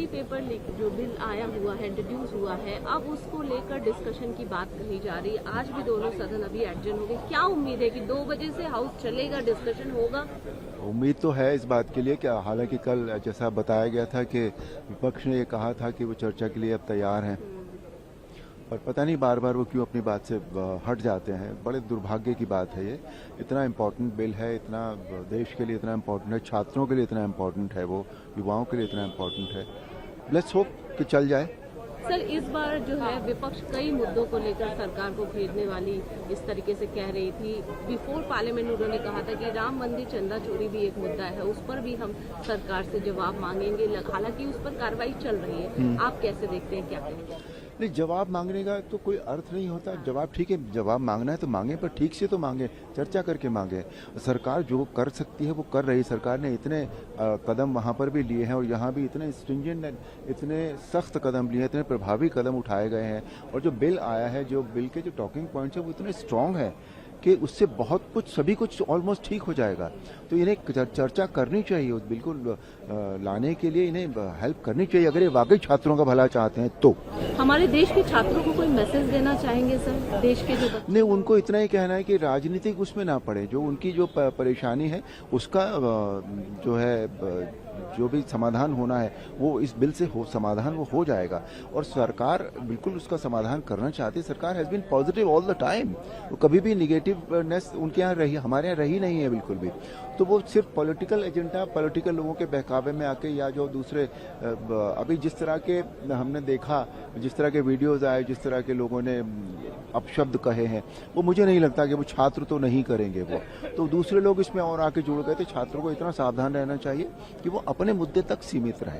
Paper जो bill आया हुआ है, इंट्रोड्यूस हुआ है, अब उसको लेकर डिस्कशन की बात कही जा रही है। आज भी दोनों सदन अभी एडजर्न हो गए। क्या उम्मीद है कि 2 बजे से हाउस चलेगा, डिस्कशन होगा? उम्मीद तो है इस बात के लिए कि हालांकि कल जैसा बताया गया था कि विपक्ष ने ये कहा था कि वो चर्चा के लिए अब तैयार हैं, पर पता नहीं बार बार वो क्यों अपनी बात से हट जाते हैं। बड़े दुर्भाग्य की बात है ये। इतना इम्पोर्टेंट बिल है, इतना देश के लिए इतना इम्पोर्टेंट है, छात्रों के लिए इतना इम्पोर्टेंट है, वो युवाओं के लिए इतना इम्पोर्टेंट है। लेट्स होप कि चल जाए। सर, इस बार जो है विपक्ष कई मुद्दों को लेकर सरकार को घेरने वाली इस तरीके से कह रही थी। बिफोर पार्लियामेंट उन्होंने कहा था कि राम मंदिर चंदा चोरी भी एक मुद्दा है, उस पर भी हम सरकार से जवाब मांगेंगे। हालांकि उस पर कार्रवाई चल रही है, आप कैसे देखते हैं, क्या कहेंगे? नहीं, जवाब मांगने का तो कोई अर्थ नहीं होता। जवाब ठीक है, जवाब मांगना है तो मांगे, पर ठीक से तो मांगे, चर्चा करके मांगे। सरकार जो कर सकती है वो कर रही है। सरकार ने इतने कदम वहाँ पर भी लिए हैं और यहाँ भी इतने स्ट्रिंजेंट, इतने सख्त कदम लिए हैं, इतने प्रभावी कदम उठाए गए हैं। और जो बिल आया है, जो बिल के जो टॉकिंग पॉइंट्स हैं वो इतने स्ट्रांग है कि उससे बहुत कुछ, सभी कुछ ऑलमोस्ट ठीक हो जाएगा। तो इन्हें चर्चा करनी चाहिए, बिल्कुल लाने के लिए इन्हें हेल्प करनी चाहिए, अगर ये वाकई छात्रों का भला चाहते हैं तो। हमारे देश के छात्रों को कोई मैसेज देना चाहेंगे सर? देश के जो नहीं, उनको इतना ही कहना है कि राजनीतिक उसमें ना पड़े। जो उनकी जो परेशानी है उसका जो है जो भी समाधान होना है वो इस बिल से समाधान वो हो जाएगा। और सरकार बिल्कुल उसका समाधान करना चाहती है। सरकार has been positive all the time. वो कभी भी निगेटिवनेस उनके यहाँ रही, हमारे यहाँ रही नहीं है बिल्कुल भी। तो वो सिर्फ पॉलिटिकल एजेंडा, पॉलिटिकल लोगों के बहकावे में आके, या जो दूसरे अभी जिस तरह के हमने देखा, जिस तरह के वीडियोज आए, जिस तरह के लोगों ने अपशब्द कहे हैं, वो मुझे नहीं लगता कि वो छात्र तो नहीं करेंगे। वो तो दूसरे लोग इसमें और आके जुड़ गए थे। छात्रों को इतना सावधान रहना चाहिए कि वो अपने मुद्दे तक सीमित रहे।